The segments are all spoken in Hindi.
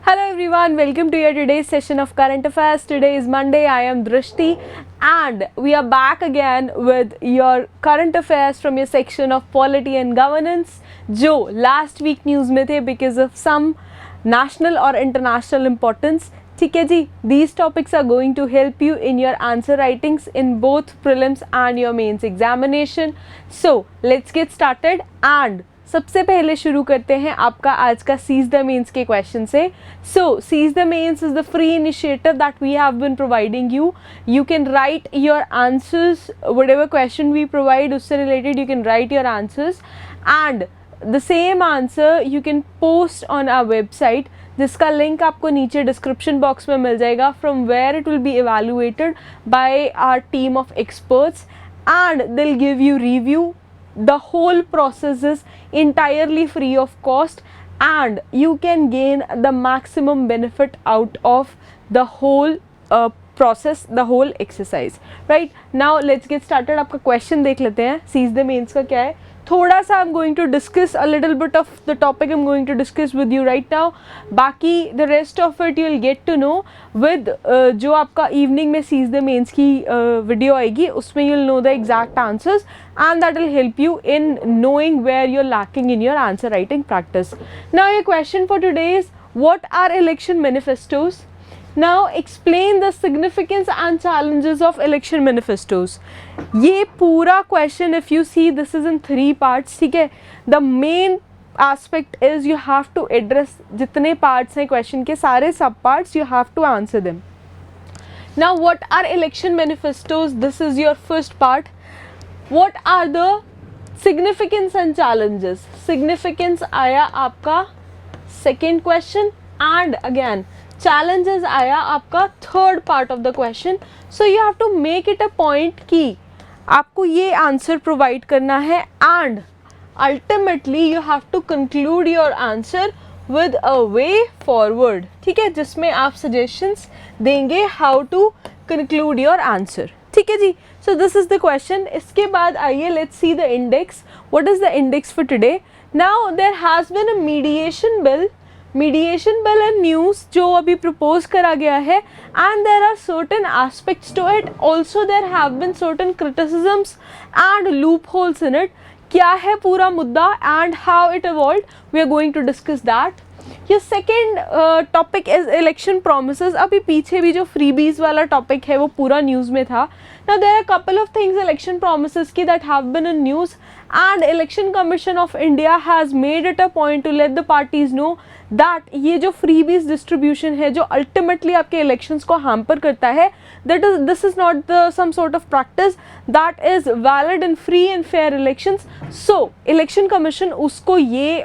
Hello everyone, welcome to your today's session of current affairs. Today is Monday. I am Drishti and we are back again with your current affairs from your section of polity and governance जो last week news में थे because of some national or international importance. ठीक है जी, these topics are going to help you in your answer writings in both prelims and your mains examination. So let's get started and सबसे पहले शुरू करते हैं आपका आज का सीज द मेंस के क्वेश्चन से. So Seize the Mains is the free initiative that we have been providing you. You can write your answers whatever question we provide, उससे related you can write your answers and the same answer you can post on our website जिसका लिंक आपको नीचे डिस्क्रिप्शन बॉक्स में मिल जाएगा, from where it will be evaluated by our team of experts and they will give you review. The whole process is entirely free of cost and you can gain the maximum benefit out of the whole process, the whole exercise. Right now let's get started. आपका question देख लेते हैं. Seize the mains का क्या है थोड़ा सा. I'm going to discuss a little bit of the topic I'm going to discuss with you right now. बाकी the rest of it you'll get to know with जो आपका evening में Seize the mains की video आएगी, उसमें you'll know the exact answers and that will help you in knowing where you're lacking in your answer writing practice. Now your question for today is, what are election manifestos? Now explain the significance and challenges of election manifestos. ये पूरा question if you see this is in 3 parts. ठीक है, the main aspect is you have to address जितने parts हैं question के, सारे sub parts you have to answer them. Now what are election manifestos? This is your first part. What are the significance and challenges? Significance आया आपका second question and again challenges आया आपका third part of the question. So you have to make it a point कि आपको ये answer provide करना है and ultimately you have to conclude your answer with a way forward. ठीक है, जिसमें आप suggestions देंगे how to conclude your answer. ठीक है जी. So this is the question. इसके बाद आइए let's see the index. What is the index for today? Now there has been a mediation bill and news जो अभी propose करा गया है and there are certain aspects to it. Also there have been certain criticisms and loopholes in it. क्या है पूरा मुद्दा and how it evolved, we are going to discuss that. ये second topic is election promises. अभी पीछे भी जो फ्रीबीज वाला टॉपिक है वो पूरा न्यूज़ में था. Now there are couple of things election promises की that have been in news and election commission of India has made it a point to let the parties know that ये जो फ्रीबीज डिस्ट्रीब्यूशन है जो अल्टीमेटली आपके इलेक्शंस को हैम्पर करता है, that is this is not the some sort of practice that is valid in free and fair elections. So election commission उसको ये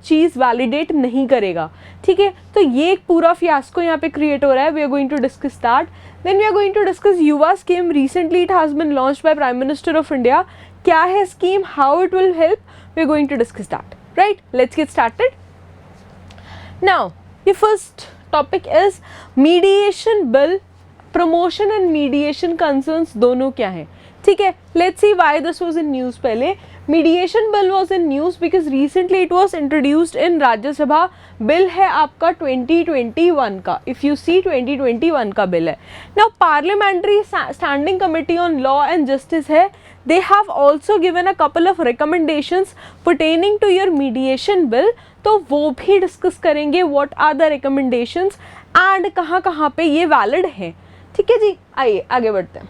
चीज़ वैलिडेट नहीं करेगा. ठीक है, तो ये एक पूरा फियास्को यहाँ पे क्रिएट हो रहा है. We are going to discuss that. Then we are going to discuss Yuva scheme. Recently it has been launched by Prime Minister of India. क्या है scheme, how it will help, we are going to discuss that. Right, let's get started. Now, the first topic is mediation bill. Promotion and mediation concerns दोनों क्या हैं. ठीक है, let's see why this was in news. पहले mediation bill was in news because recently it was introduced in राज्य सभा. बिल है आपका 2021 का. If you see 2021 का बिल है. Now parliamentary standing committee on law and justice है. They have also given a couple of recommendations pertaining to your mediation bill. तो वो भी डिस्कस करेंगे what are the recommendations and कहाँ कहाँ पे ये वैलिड है. ठीक है जी, आइए आगे बढ़ते हैं.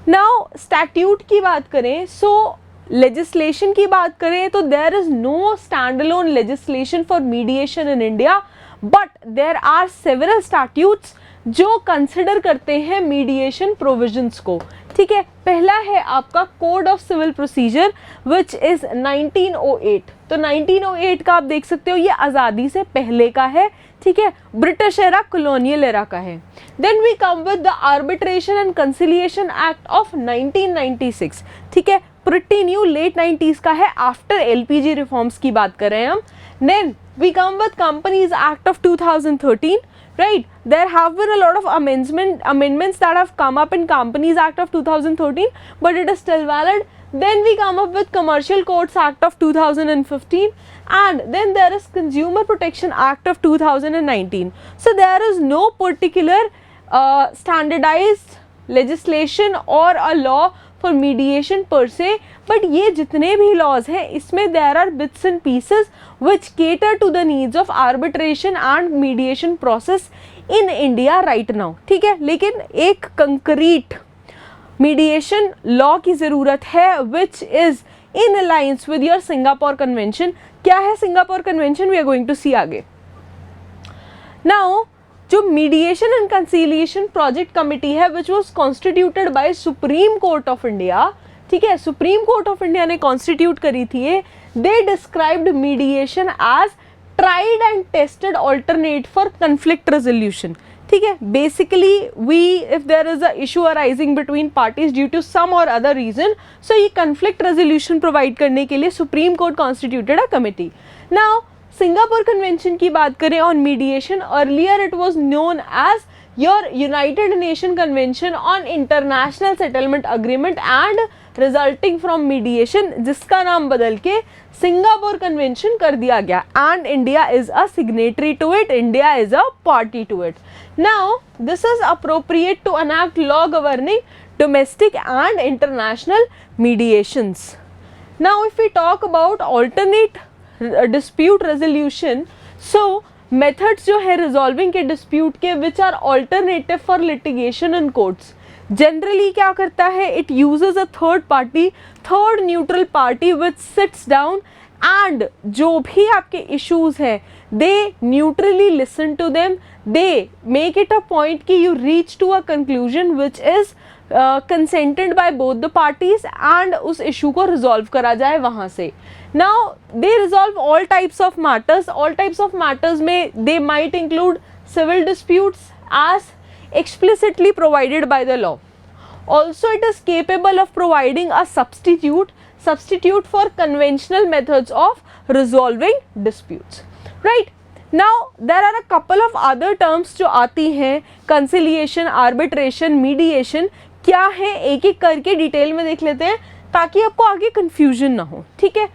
नाउ स्टैट्यूट की बात करें, सो लेजिस्लेशन की बात करें तो there is no standalone legislation for mediation in India, but there are several statutes जो कंसिडर करते हैं मीडिएशन प्रोविजंस को. ठीक है, पहला है आपका code of civil procedure which is 1908. तो 1908 का आप देख सकते हो ये आज़ादी से पहले का है. ठीक है, ब्रिटिश एरा कॉलोनियल एरा का है. Then we come with the arbitration and conciliation act of 1996. ठीक है, प्रिटी न्यू, लेट 90s का है, आफ्टर एलपीजी रिफॉर्म्स की बात कर रहे हैं हम. Then we come with companies act of 2013. right? There have been a lot of amendments that have come up in Companies Act of 2013, but it is still valid. Then we come up with Commercial Courts Act of 2015, and then there is Consumer Protection Act of 2019. So there is no particular standardized legislation or a law for mediation per se, but ये जितने भी laws हैं इसमें there are bits and pieces which cater to the needs of arbitration and mediation process in India right now. ठीक है, लेकिन एक concrete मीडिएशन लॉ की ज़रूरत है which is in alliance with your Singapore convention. क्या है Singapore convention, we are going to see आगे. नाउ जो mediation and conciliation project committee है which was constituted by Supreme Court of India, ठीक है, सुप्रीम कोर्ट ऑफ इंडिया ने कॉन्स्टिट्यूट करी थी. They described mediation as tried and tested alternate for conflict resolution. ठीक है, basically we if there is a issue arising between parties due to some और अदर रीजन, सो ये कन्फ्लिक्ट रेजोल्यूशन प्रोवाइड करने के लिए Supreme Court constituted a committee. Now Singapore convention की बात करें on mediation, earlier it was known as your United Nation convention on international settlement agreement and resulting from mediation, जिसका नाम बदल के सिंगापुर कन्वेंशन कर दिया गया. And India is a signatory to it, India is a party to it. Now, this is appropriate to enact law governing domestic and international mediations. Now, if we talk about alternate dispute resolution, so methods जो है resolving के dispute के which are alternative for litigation in courts. Generally क्या करता है, it uses a third neutral party which sits down and जो भी आपके issues हैं they neutrally listen to them, they make it a point कि you reach to a conclusion which is consented by both the parties and उस issue को resolve करा जाए वहाँ से. Now they resolve all types of matters में they might include civil disputes as explicitly provided by the law. Also it is capable of providing a substitute for conventional methods of resolving disputes. Right? Now there are a couple of other terms जो आती हैं, conciliation, arbitration, mediation. क्या है एक एक करके डिटेल में देख लेते हैं ताकि आपको आगे confusion ना हो. ठीक है,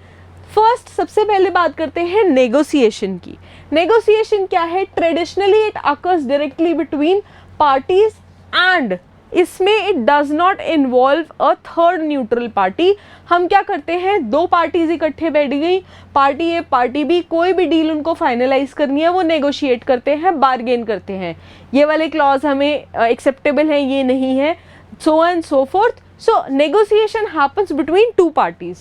फर्स्ट सबसे पहले बात करते हैं नेगोशिएशन की. नेगोशिएशन क्या है, traditionally it occurs directly between parties and इसमें it does not involve a third neutral party. हम क्या करते हैं, दो पार्टीज इकट्ठे बैठ गई, पार्टी ए पार्टी बी, कोई भी डील उनको फाइनलाइज करनी है वो नेगोशिएट करते हैं, बार्गेन करते हैं, ये वाले क्लॉज हमें एक्सेप्टेबल हैं, ये नहीं है, so and so fourth. So negotiation happens between two parties.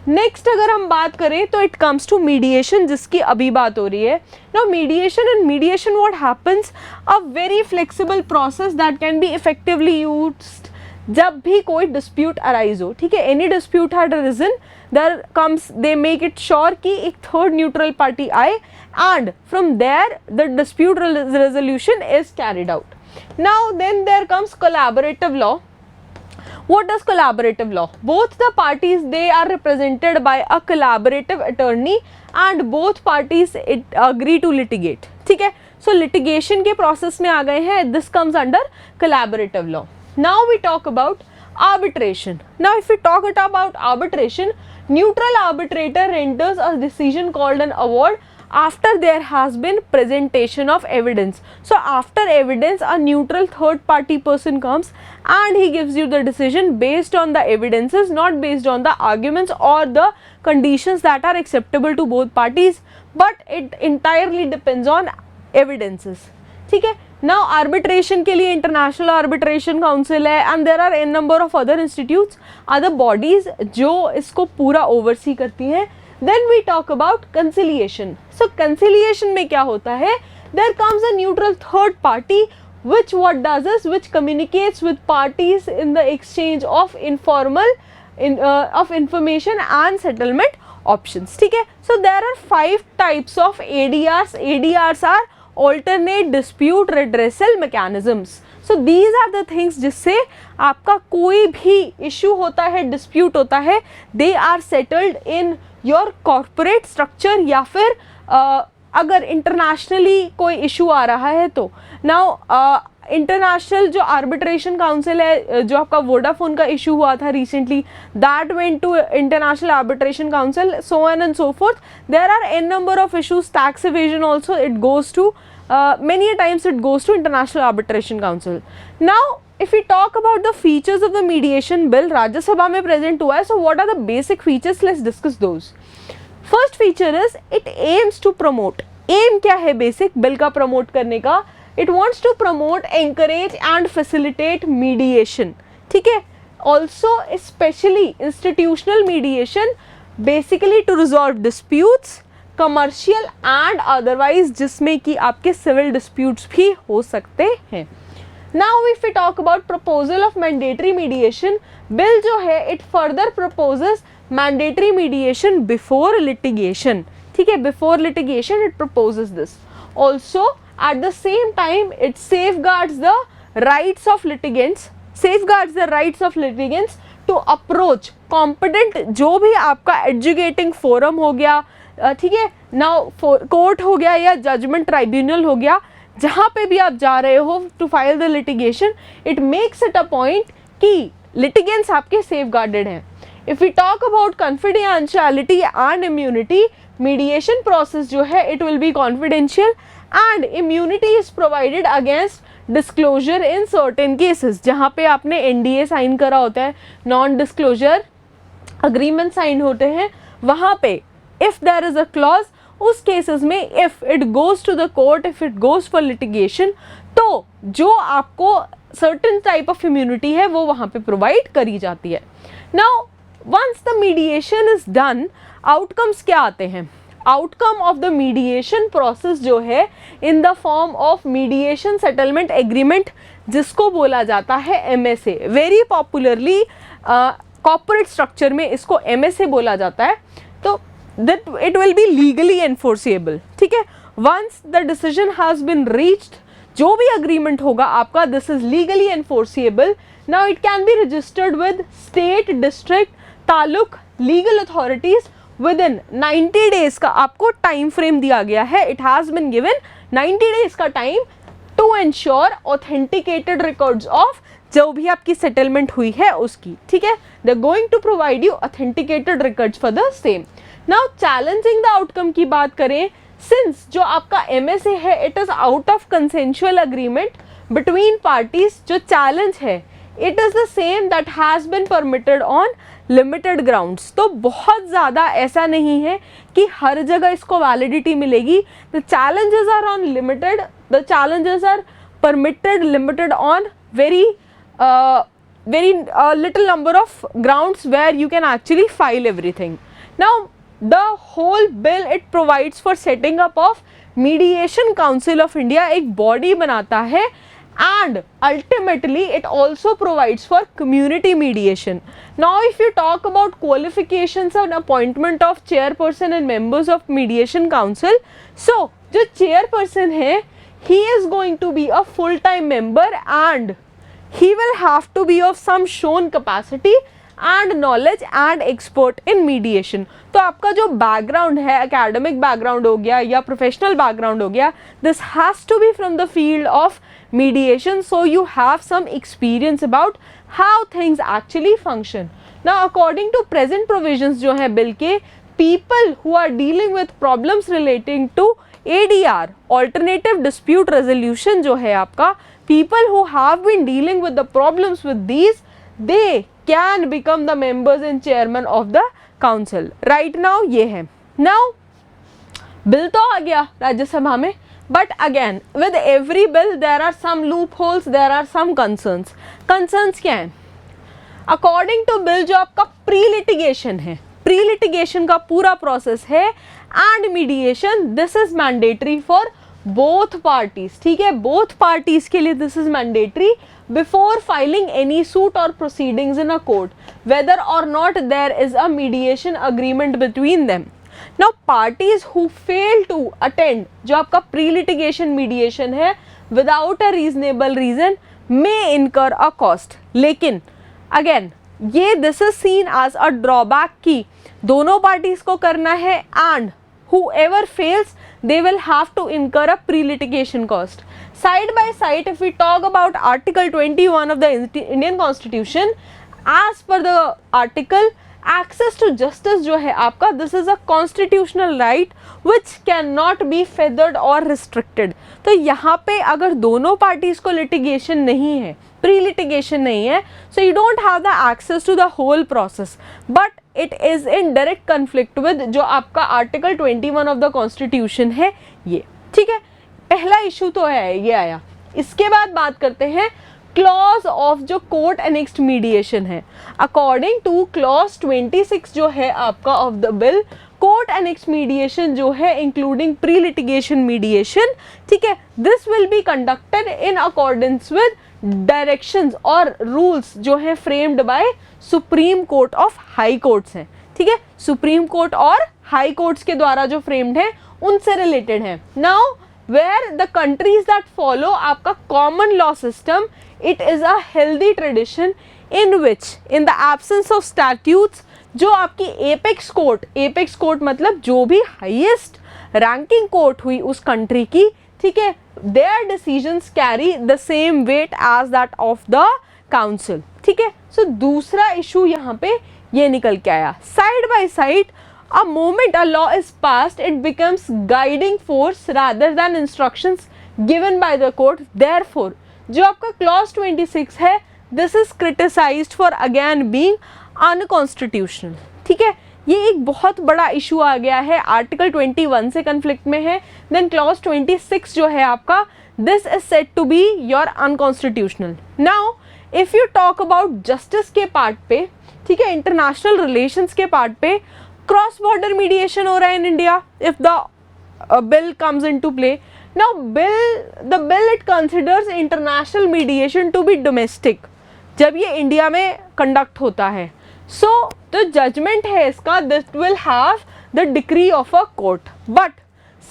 Next अगर हम बात करें तो इट कम्स टू मीडिएशन, जिसकी अभी बात हो रही है. Now mediation what happens, a very flexible process that can be effectively used जब भी कोई डिस्प्यूट अराइज हो. ठीक है, any dispute had arisen, there comes they make it sure कि एक थर्ड न्यूट्रल पार्टी आए and from there the dispute resolution is carried out. Now then there comes collaborative law. What does collaborative law? Both the parties, they are represented by a collaborative attorney and both parties agree to litigate. ठीक है, so litigation के process में आ गए हैं, this comes under collaborative law. Now we talk about arbitration. Now if we talk about arbitration, neutral arbitrator renders a decision called an award after there has been presentation of evidence. So after evidence, a neutral third party person comes and he gives you the decision based on the evidences, not based on the arguments or the conditions that are acceptable to both parties, but it entirely depends on evidences. ठीक है, now arbitration के लिए international arbitration council है and there are n number of other institutes, other bodies जो इसको पूरा oversee करती हैं. Then we talk about conciliation. So conciliation में क्या होता है, there comes a neutral third party which what does is which communicates with parties in the exchange of of information and settlement options. ठीक है, so there are 5 types of ADRs. ADRs are alternate dispute redressal mechanisms. So these are the things जिससे आपका कोई भी issue होता है, dispute होता है, they are settled in your corporate structure या फिर अगर इंटरनेशनली कोई इशू आ रहा है तो. नाउ इंटरनेशनल जो आर्बिट्रेशन काउंसिल है, जो आपका वोडाफोन का इशू हुआ था recently, that went to international arbitration council, so on and so forth. There are an number of issues. Tax evasion also, it goes to many a times it goes to international arbitration council. Now if we talk about the features of the mediation bill, राज्य सभा में प्रेजेंट हुआ है. so what are the basic features? let's discuss those. first feature is it aims to promote. aim क्या है बेसिक बिल का प्रमोट करने का? it wants to promote, encourage and facilitate mediation. ठीक है. also especially institutional mediation, basically to resolve disputes, commercial and otherwise, जिसमें कि आपके civil disputes भी हो सकते हैं. now if we talk about proposal of mandatory mediation, bill जो है it further proposes mandatory mediation before litigation. ठीक है, before litigation it proposes this. also at the same time it safeguards the rights of litigants, to approach competent, जो भी आपका एजुकेटिंग फोरम हो गया, ठीक है, नाउ कोर्ट हो गया या जजमेंट ट्राइब्यूनल हो गया, जहाँ पे भी आप जा रहे हो to file the litigation, it makes it a point कि लिटिगेंट्स आपके सेफ गार्डेड हैं. If we talk about confidentiality and immunity, mediation process जो है it will be confidential and immunity is provided against disclosure in certain cases. जहाँ पे आपने एनडीए साइन करा होता है, नॉन डिस्क्लोजर अग्रीमेंट साइन होते हैं, वहाँ पे if there is a clause, उस केसेस में if it goes to the court, if it goes for litigation, तो जो आपको सर्टेन टाइप ऑफ इम्यूनिटी है वो वहाँ पे प्रोवाइड करी जाती है. Now once the mediation is done, outcomes क्या आते हैं? Outcome of the mediation process जो है in the form of mediation settlement agreement, जिसको बोला जाता है MSA. Very popularly corporate structure में इसको एमएसए बोला जाता है. तो that it will be legally enforceable. ठीक है, once the decision has been reached, जो भी अग्रीमेंट होगा आपका, this is legally enforceable. Now it can be registered with state, district, taluk legal authorities within 90 days का आपको टाइम फ्रेम दिया गया है. It has been given 90 days का time to ensure authenticated records of जो भी आपकी सेटलमेंट हुई है उसकी. ठीक है, they are going to provide you authenticated records for the same. Now challenging the outcome की बात करें, सिंस जो आपका एमएसए है it is out of consensual agreement between parties, जो चैलेंज है it is the same that has been permitted on limited grounds. तो बहुत ज़्यादा ऐसा नहीं है कि हर जगह इसको वैलिडिटी मिलेगी. The challenges are on limited, the challenges are permitted limited on very little number of grounds where you can actually file everything. Now the whole bill it provides for setting up of mediation council of India, एक body बनाता है, and ultimately it also provides for community mediation. Now if you talk about qualifications and appointment of chairperson and members of mediation council, so जो chairperson है he is going to be a full-time member and he will have to be of some shown capacity and knowledge and expert in mediation. तो आपका जो background है, academic background हो गया या professional background हो गया, this has to be from the field of mediation, so you have some experience about how things actually function. Now according to present provisions जो है bill के, people who are dealing with problems relating to ADR, alternative dispute resolution जो है आपका, people who have been dealing with the problems with these, they can become the members and chairman of the council. Right now ये है. Now bill तो आ गया राज्यसभा में, but again with every bill there are some loopholes, there are some concerns. Concerns क्या हैं? According to bill जो आपका प्री लिटिगेशन है, प्री लिटिगेशन का पूरा प्रोसेस है and mediation, this is mandatory for both parties. ठीक है, both parties के लिए this is mandatory before filing any suit or proceedings in a court, whether or not there is a mediation agreement between them. Now parties who fail to attend जो आपका pre litigation mediation है without a reasonable reason may incur a cost. लेकिन again ये this is seen as a drawback कि दोनों parties को करना है and whoever fails, they will have to incur a pre-litigation cost. Side by side, if we talk about Article 21 of the Indian Constitution, as per the article, access to justice जो है आपका, this is a constitutional right which cannot be feathered or restricted. तो यहाँ पे अगर दोनों पार्टीज को लिटिगेशन नहीं है, प्री लिटिगेशन नहीं है, so you don't have the access to the whole process, but it is in direct conflict with जो आपका आर्टिकल 21 ऑफ द कॉन्स्टिट्यूशन है ये, ठीक है. पहला इशू तो है ये आया. इसके बाद बात करते हैं क्लॉज ऑफ जो कोर्ट एनेक्स्ड मीडिएशन है. अकॉर्डिंग टू क्लॉज 26 जो है आपका of the bill, court annexed mediation जो है इंक्लूडिंग प्री लिटिगेशन मीडिएशन, ठीक है, this will be conducted in accordance with directions और रूल्स जो है framed by Supreme Court of High Courts हैं, ठीक है. सुप्रीम कोर्ट और हाई कोर्ट्स के द्वारा जो फ्रेम्ड है उनसे रिलेटेड है. Now where the countries that follow आपका common law system, it is a healthy tradition in which in the absence of statutes जो आपकी एपेक्स कोर्ट मतलब जो भी हाईएस्ट रैंकिंग कोर्ट हुई उस कंट्री की, ठीक है, their decisions carry the same weight as that of the council, ठीक है. सो दूसरा इशू यहाँ पे ये निकल के आया. Side by side, a moment a law is passed, it becomes guiding force rather than instructions given by the court. Therefore, जो आपका clause 26 है, this is criticized for again being unconstitutional, ठीक है. ये एक बहुत बड़ा इशू आ गया है, आर्टिकल 21 से कन्फ्लिक्ट में है. देन क्लॉज 26 जो है आपका, this is said to be your unconstitutional. Now if you talk about justice के पार्ट पे, ठीक है, इंटरनेशनल रिलेशंस के पार्ट पे, क्रॉस बॉर्डर मीडिएशन हो रहा है in India if the bill comes into play. Now the bill it considers international mediation to be domestic जब ये इंडिया में कंडक्ट होता है. सो the judgment है इसका, this will have the decree of a court. But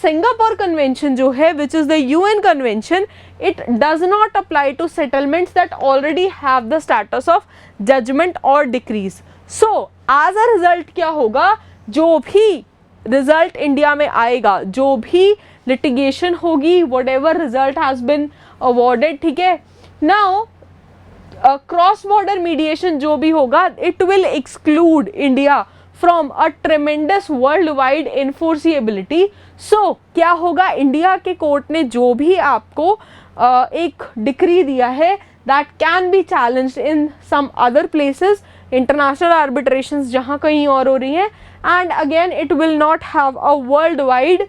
Singapore Convention जो है, which is the UN Convention, it does not apply to settlements that already have the status of judgment or decrees. So as a result क्या होगा, जो भी result इंडिया में आएगा, जो भी litigation होगी, whatever result has been awarded, ठीक है, now क्रॉस बॉर्डर मीडिएशन जो भी होगा, it will exclude India from a tremendous world wide enforceability. So क्या होगा, इंडिया के कोर्ट ने जो भी आपको एक डिक्री दिया है, that can be challenged in some other places, international arbitrations जहाँ कहीं और हो रही हैं, and again it will not have a world wide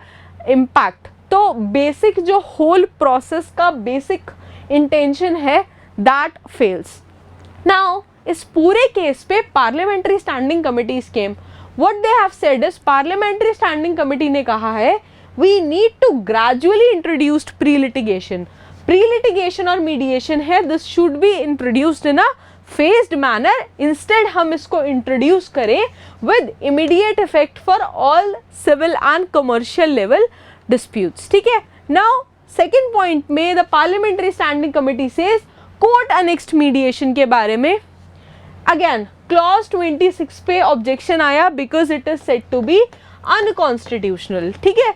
impact. तो बेसिक जो होल प्रोसेस का बेसिक इंटेंशन है, that fails. Now इस पूरे केस पे parliamentary standing committees came. What they have said is, parliamentary standing committee ने कहा है, we need to gradually introduce pre-litigation. Pre-litigation और mediation है, this should be introduced in a phased manner. Instead हम इसको introduce करें with immediate effect for all civil and commercial level disputes, ठीक है. Now second point में the parliamentary standing committee says court annexed mediation के बारे में अगेन क्लॉज 26 पे ऑब्जेक्शन आया because it is said to be unconstitutional, ठीक है,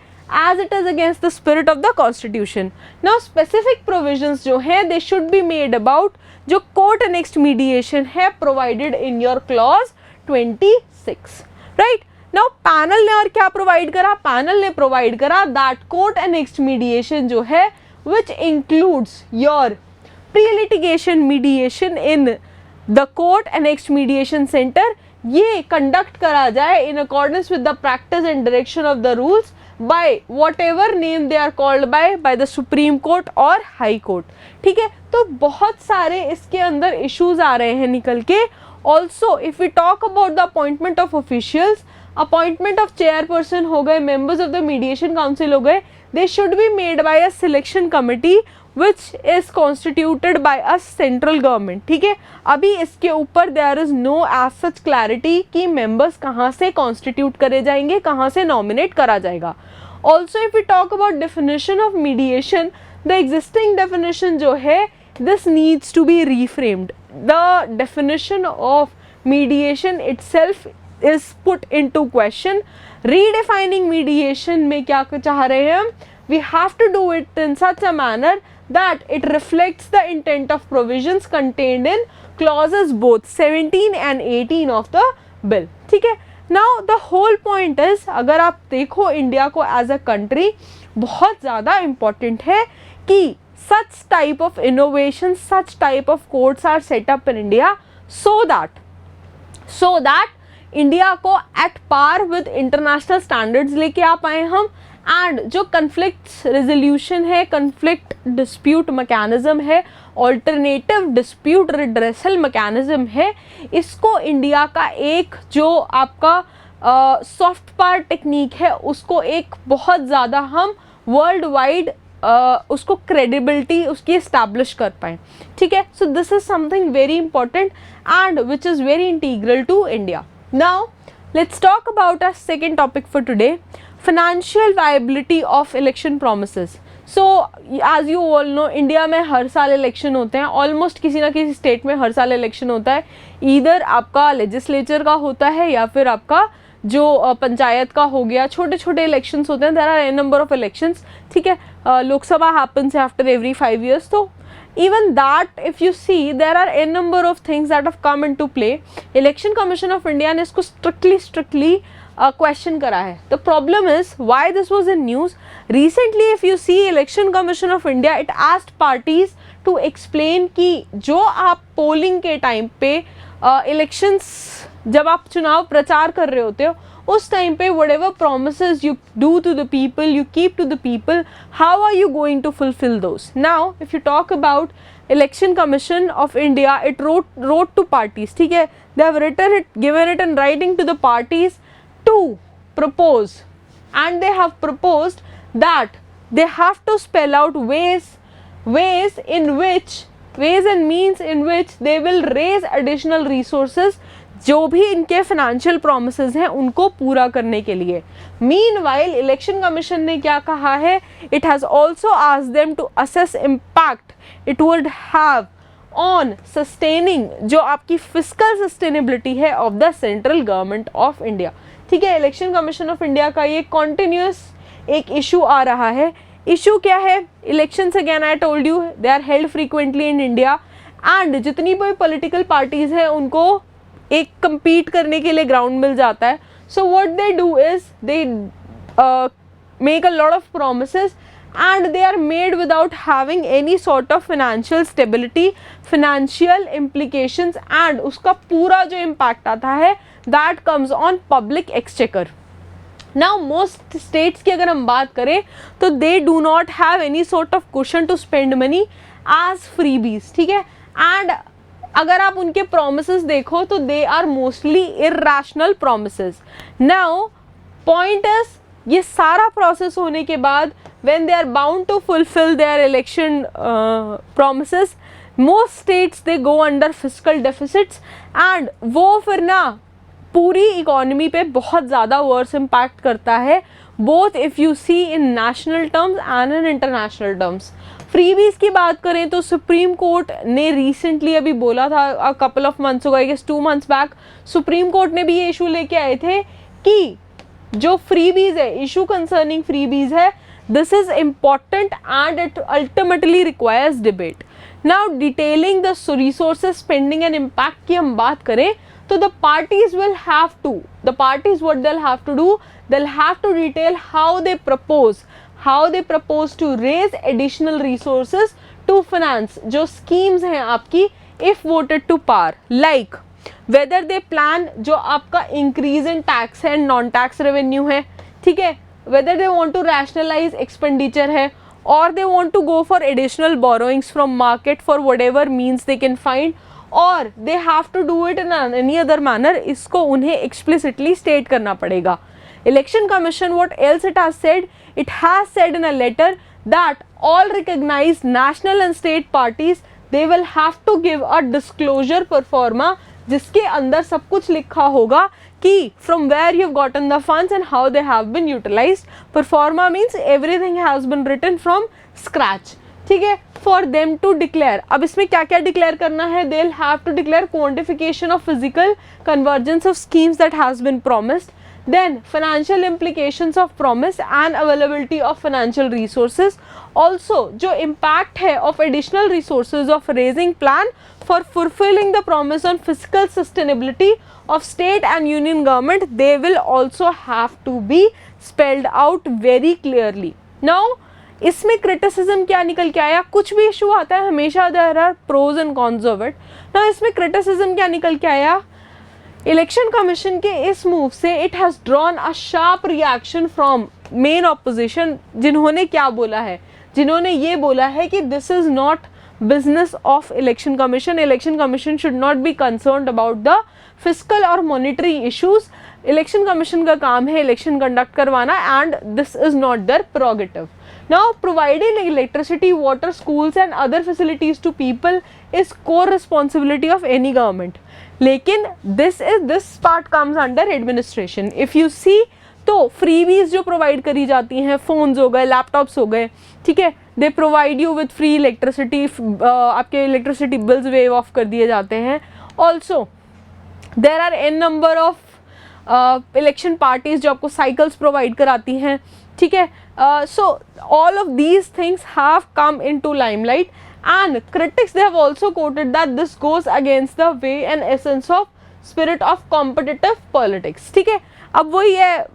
as it is against the spirit of the constitution. Now specific provisions जो हैं, they should be made about जो कोर्ट अनेक्स्ड मीडिएशन है provided in your clause 26, right. Now panel ने और क्या प्रोवाइड करा, पैनल ने प्रोवाइड करा दैट कोर्ट अनेक्स्ड मीडिएशन जो है which includes your pre-litigation mediation in the court annexed mediation center, ये कंडक्ट करा जाए in accordance with the practice and direction of the rules by whatever name they are called by the Supreme Court और High Court, ठीक है. तो बहुत सारे इसके अंदर issues आ रहे हैं निकल के. Also if we talk about the appointment of officials, appointment of chairperson हो गए, members of the mediation council हो गए, they should be made by a selection committee which is constituted by a central government, ठीक है. अभी इसके ऊपर there is no as such clarity कि members कहाँ से constitute करे जाएंगे, कहाँ से nominate करा जाएगा. Also if we talk about definition of mediation, the existing definition जो है, this needs to be reframed. The definition of mediation itself is put into question. Redefining mediation में क्या चाह रहे हैं हम, we have to do it in such a manner that it reflects the intent of provisions contained in clauses both 17 and 18 of the bill. ठीक है, now the whole point is, अगर आप देखो इंडिया को as a country बहुत ज़्यादा important है कि such type of innovation, such type of courts are set up in India so that India को at par with international standards लेके आ पाए हम, एंड जो कन्फ्लिक्ट रेजोल्यूशन है, कन्फ्लिक्ट डिस्प्यूट मैकेनिज्म है, ऑल्टरनेटिव डिस्प्यूट रिड्रेसल मैकेनिज्म है, इसको इंडिया का एक जो आपका सॉफ्ट पावर टेक्निक है उसको एक बहुत ज़्यादा हम वर्ल्ड वाइड उसको क्रेडिबिलिटी उसकी इस्टेब्लिश कर पाएँ. ठीक है, so this is something very important and which is very integral to India. Now let's talk about our second topic for today, financial viability of election promises. So as you all know, India में हर साल इलेक्शन होते हैं, ऑलमोस्ट किसी ना किसी स्टेट में हर साल इलेक्शन होता है. ईदर आपका लेजिस्लेचर का होता है या फिर आपका जो पंचायत का हो गया, छोटे छोटे इलेक्शंस होते हैं. There are a number of elections. ठीक है, Lok Sabha happens after every 5 years. तो even that if you see there are a number of things that have come into play. Election Commission of India ने इसको strictly क्वेश्चन करा है. The problem is why this was in news recently. If you see election commission of India it asked parties to explain कि जो आप पोलिंग के टाइम पे इलेक्शंस जब आप चुनाव प्रचार कर रहे होते हो उस टाइम पे whatever promises you do to the people, you keep to the people, how are you going to fulfill those? Now if you talk about Election Commission of India, it wrote to parties. ठीक है, they have written it, given it in writing to the parties to propose, and they have proposed that they have to spell out ways and means in which they will raise additional resources जो भी इनके फाइनेंशियल प्रोमिसेस हैं उनको पूरा करने के लिए. मीनवाइल इलेक्शन कमीशन ने क्या कहा है, it has also asked them to assess impact it would have on sustaining जो आपकी फिस्कल सस्टेनेबिलिटी है of the central government of India. ठीक है, इलेक्शन कमीशन ऑफ इंडिया का ये कॉन्टिन्यूस एक इशू आ रहा है. इशू क्या है, elections again I told you they are held frequently in India and जितनी भी पॉलिटिकल पार्टीज हैं उनको एक compete करने के लिए ग्राउंड मिल जाता है. सो what they do is they make a lot of promises and they are made without having any sort of financial stability, financial implications, and उसका पूरा जो impact आता है that comes on public exchequer. Now most states की अगर हम बात करें तो they do not have any sort of cushion to spend money as freebies. ठीक है, and अगर आप उनके प्रोमिसेस देखो तो they are mostly irrational promises. Now point is ये सारा प्रोसेस होने के बाद when they are bound to fulfil their election promises, most states they go under fiscal deficits and वो फिर ना पूरी इकोनॉमी पे बहुत ज़्यादा वर्स इम्पैक्ट करता है, both if you see in national terms and in international terms. Freebies की बात करें तो सुप्रीम कोर्ट ने रिसेंटली अभी बोला था अ कपल ऑफ मंथ्स हो गए, I guess 2 months back, supreme court ने भी ये इशू लेके आए थे कि जो फ्रीबीज है, इशू कंसर्निंग फ्रीबीज है, this is important and it ultimately requires debate. Now detailing the resources spending and impact की हम बात करें तो the parties will have to, the parties what they will have to do, they will have to detail how they propose to raise additional resources to finance जो schemes हैं आपकी if voted to power, like whether they plan जो आपका increase in tax है, non tax revenue है, ठीक है, whether they want to rationalize expenditure है, or they want to go for additional borrowings from market for whatever means they can find, or they have to do it in any other manner. इसको उन्हें explicitly state करना पड़ेगा. Election Commission, what else it has said? It has said in a letter that all recognized national and state parties, they will have to give a disclosure pro forma जिसके अंदर सब कुछ लिखा होगा कि from where you've gotten the funds and how they have been utilized. Pro forma means everything has been written from scratch. ठीक है, for them to declare. अब इसमें क्या क्या डिक्लेयर करना है, they'll have to declare quantification of physical convergence of schemes that has been promised. Then financial implications of promise and availability of financial resources. Also जो impact है of additional resources of raising plan for fulfilling the promise on fiscal sustainability of state and union government, they will also have to be spelled out very clearly. Now इसमें क्रिटिसिज्म क्या निकल के आया, कुछ भी इशू आता है हमेशा there are pros and cons of it. ना इसमें क्रिटिसिज्म क्या निकल के आया, इलेक्शन कमीशन के इस मूव से it has drawn a sharp reaction from main opposition, जिन्होंने क्या बोला है, जिन्होंने ये बोला है कि this is not business of election commission. Election commission should not be concerned about the physical और मॉनिटरी इश्यूज. इलेक्शन कमीशन का काम है इलेक्शन कंडक्ट करवाना and this is not their prerogative. Now providing electricity, water, schools and other facilities to people is core responsibility of any government. लेकिन this part comes under administration. If you see तो freebies जो provide करी जाती हैं, phones हो गए, laptops हो गए, ठीक है, they provide you with free electricity, आपके electricity bills waive off कर दिए जाते हैं. Also there are n number of election parties जो आपको cycles provide कराती हैं, ठीक है. So all of these things have come into limelight and critics they have also quoted that this goes against the way and essence of spirit of competitive politics. ठीक है, अब वही है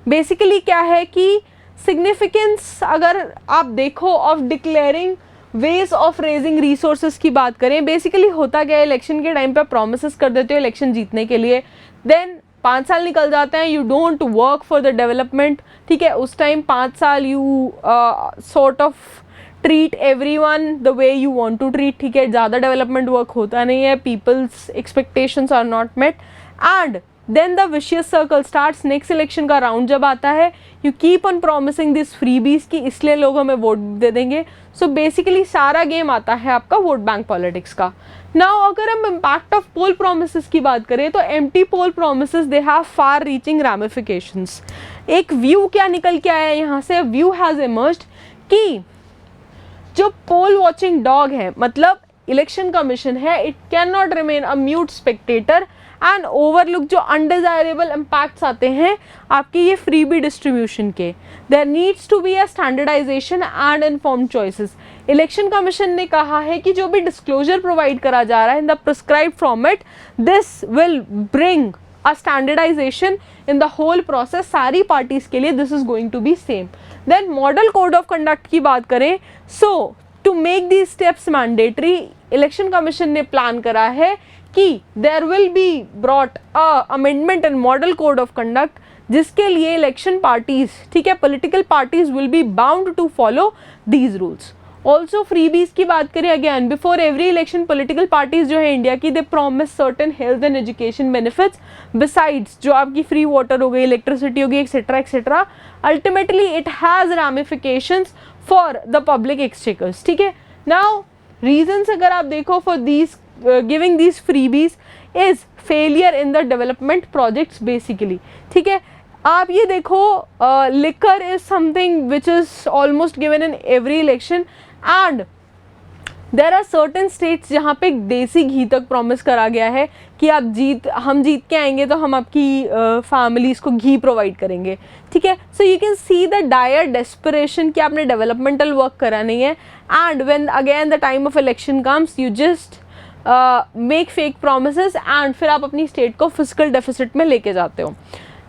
बेसिकली क्या है कि सिग्निफिकेंस अगर आप देखो of declaring ways of raising resources की बात करें, बेसिकली होता क्या है, इलेक्शन के टाइम पे प्रोमिस कर देते हो इलेक्शन जीतने के लिए, देन 5 साल निकल जाते हैं, you don't work for the development. ठीक है, उस टाइम 5 साल you sort of treat everyone the way you want to treat. ठीक है, ज़्यादा डेवलपमेंट वर्क होता नहीं है, people's expectations are not met and then the vicious circle starts. Next election का राउंड जब आता है, you keep on promising this freebies की इसलिए लोग हमें वोट दे देंगे. सो बेसिकली सारा गेम आता है आपका वोट बैंक पॉलिटिक्स का. नाउ अगर हम इम्पैक्ट ऑफ पोल प्रोमिसेस की बात करें तो empty poll promises they have far reaching ramifications. एक व्यू क्या निकल के आया यहाँ से, व्यू हैज़ इमर्ज्ड कि जो पोल वॉचिंग डॉग है, मतलब इलेक्शन कमीशन है, it can not remain a mute spectator and overlook जो अनडिजायरेबल इम्पैक्ट्स आते हैं आपकी ये फ्रीबी डिस्ट्रीब्यूशन के. There needs to be a standardization and informed choices. Election commission ने कहा है कि जो भी डिस्क्लोजर प्रोवाइड करा जा रहा है in the prescribed format, this will bring a standardisation in the whole process. सारी पार्टीज के लिए this is going to be same. Then model code of conduct की बात करें, so to make these steps mandatory, election commission ने प्लान करा है कि there will be brought a amendment in model code of conduct, जिसके लिए इलेक्शन पार्टीज, ठीक है, political parties will be bound to follow these rules. Also freebies की बात करें, again before every election political parties जो है इंडिया की, they promise certain health and education benefits besides जो आपकी फ्री वाटर हो गई, इलेक्ट्रिसिटी हो गई, etcetera etcetera. Ultimately it has ramifications for the public exchequers. ठीक है, नाउ रीजंस अगर आप देखो for these giving these freebies is failure in the development projects basically. ठीक है, आप ये देखो liquor is something which is almost given in every election and there are certain states जहाँ पे देसी घी तक प्रॉमिस करा गया है कि आप हम जीत के आएंगे तो हम आपकी फैमिलीज़ को घी प्रोवाइड करेंगे. ठीक है, so you can see the dire desperation कि आपने डेवलपमेंटल वर्क करा नहीं है and when again the time of election comes you just make fake promises and फिर आप अपनी स्टेट को फिजिकल डेफिसिट में लेके जाते हो.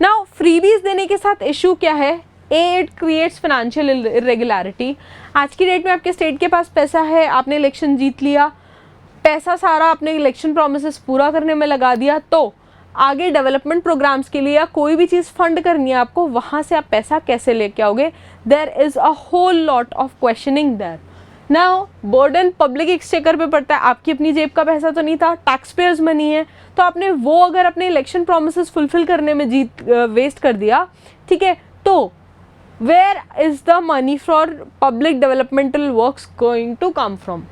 नाउ फ्रीबीज देने के साथ इशू क्या है, इट क्रिएट्स फाइनेंशियल इरेगुलरिटी. आज की डेट में आपके स्टेट के पास पैसा है, आपने इलेक्शन जीत लिया, पैसा सारा आपने इलेक्शन प्रोमिसेस पूरा करने में लगा दिया, तो आगे डेवलपमेंट प्रोग्राम्स के लिए या कोई भी चीज़ फंड करनी है आपको, वहाँ से आप पैसा कैसे लेके आओगे. There is a whole lot of questioning there. Now burden public exchequer पे पड़ता है, आपकी अपनी जेब का पैसा तो नहीं था, टैक्स पेयर्स मनी है, तो आपने वो अगर अपने इलेक्शन प्रोमिसेस फुलफिल करने में वेस्ट कर दिया, ठीक है, तो where is the money for public developmental works going to come from.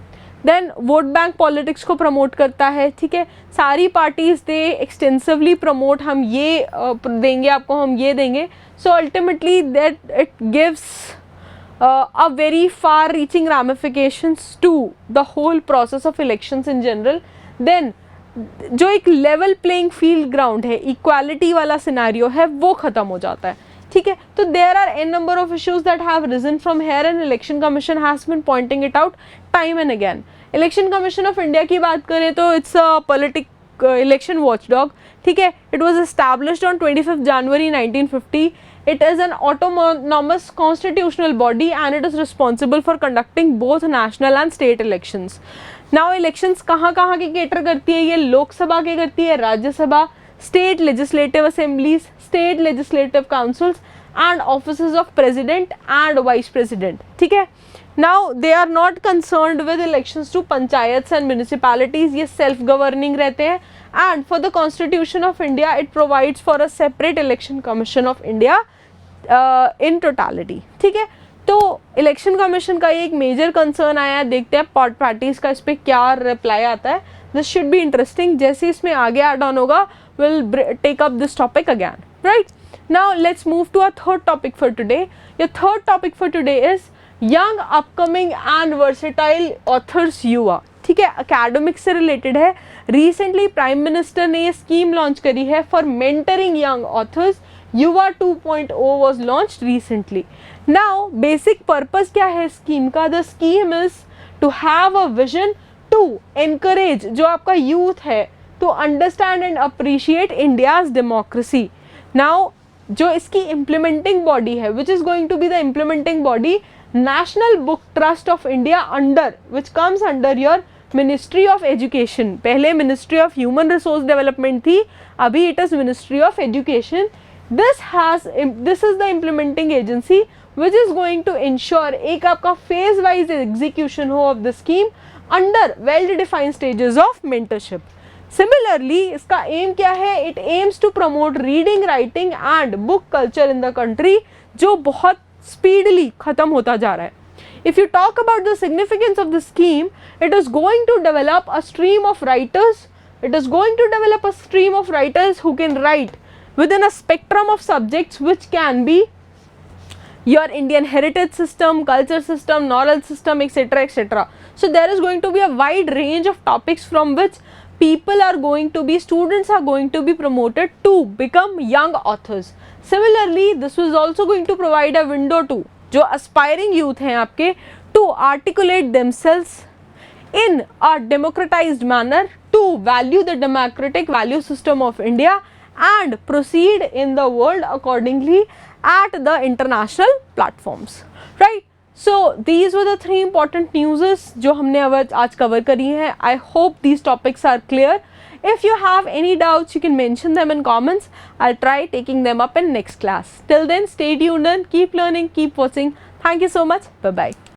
Then vote bank politics को प्रमोट करता है. ठीक है, सारी पार्टीज दे एक्सटेंसिवली प्रमोट, हम ये देंगे आपको, हम ये देंगे. So ultimately that it gives a very far reaching ramifications to the whole process of elections in general. Then जो एक लेवल प्लेइंग फील्ड ग्राउंड है, इक्वालिटी वाला सिनेरियो है, वो खत्म हो जाता है, ठीक है. तो there are an number of issues that have risen from here and election commission has been pointing it out time and again. Election commission of India की बात करें तो इट्स अ इलेक्शन वॉचडॉग, ठीक है. It was established on 25 January 1950. It is an autonomous constitutional body and it is responsible for conducting both national and state elections. Now elections कहाँ कहाँ के cater करती है? ये लोकसभा के करती है, Rajya Sabha, state legislative assemblies, state legislative councils and offices of president and vice president. ठीक है. Now they are not concerned with elections to panchayats and municipalities. ये self governing रहते हैं. And for the Constitution of India, it provides for a separate election commission of India in totality. ठीक है. तो इलेक्शन कमीशन का ये एक मेजर कंसर्न आया है. देखते हैं पार्टीज का इस पर क्या रिप्लाई आता है. This should be interesting. जैसे इसमें आगे ऐड ऑन होगा, will take up this topic again. Right. Now let's move to a third topic for today. Your third topic for today is young upcoming and versatile authors Yuva. ठीक है. एकेडमिक से रिलेटेड है. रिसेंटली प्राइम मिनिस्टर ने ये स्कीम लॉन्च करी है फॉर मेंटरिंग यंग ऑथर्स. युवा 2.0 was launched recently. Now basic purpose क्या है स्कीम का? The scheme is to have a vision to encourage जो आपका youth है to understand and appreciate India's democracy. Now जो इसकी implementing body है, which is going to be the implementing body, National Book Trust of India under which comes under your Ministry of Education. पहले Ministry of Human Resource Development थी, अभी it is Ministry of Education. This is the implementing agency which is going to ensure एक आपका phase wise execution हो of the scheme under well defined stages of mentorship. Similarly इसका aim क्या है? It aims to promote reading, writing and book culture in the country जो बहुत speedily खत्म होता जा रहा है. If you talk about the significance of the scheme, it is going to develop a stream of writers. It is going to develop a stream of writers who can write within a spectrum of subjects which can be your Indian heritage system, culture system, knowledge system, etc., etc. So there is going to be a wide range of topics from which students are going to be promoted to become young authors. Similarly, this was also going to provide a window to जो aspiring youth हैं आपके to articulate themselves in a democratized manner to value the democratic value system of India and proceed in the world accordingly at the international platforms. Right. So these were the three important newses जो हमने आज cover करी हैं. I hope these topics are clear. If you have any doubts, you can mention them in comments. I'll try taking them up in next class. Till then, stay tuned and keep learning, keep watching. Thank you so much. Bye bye.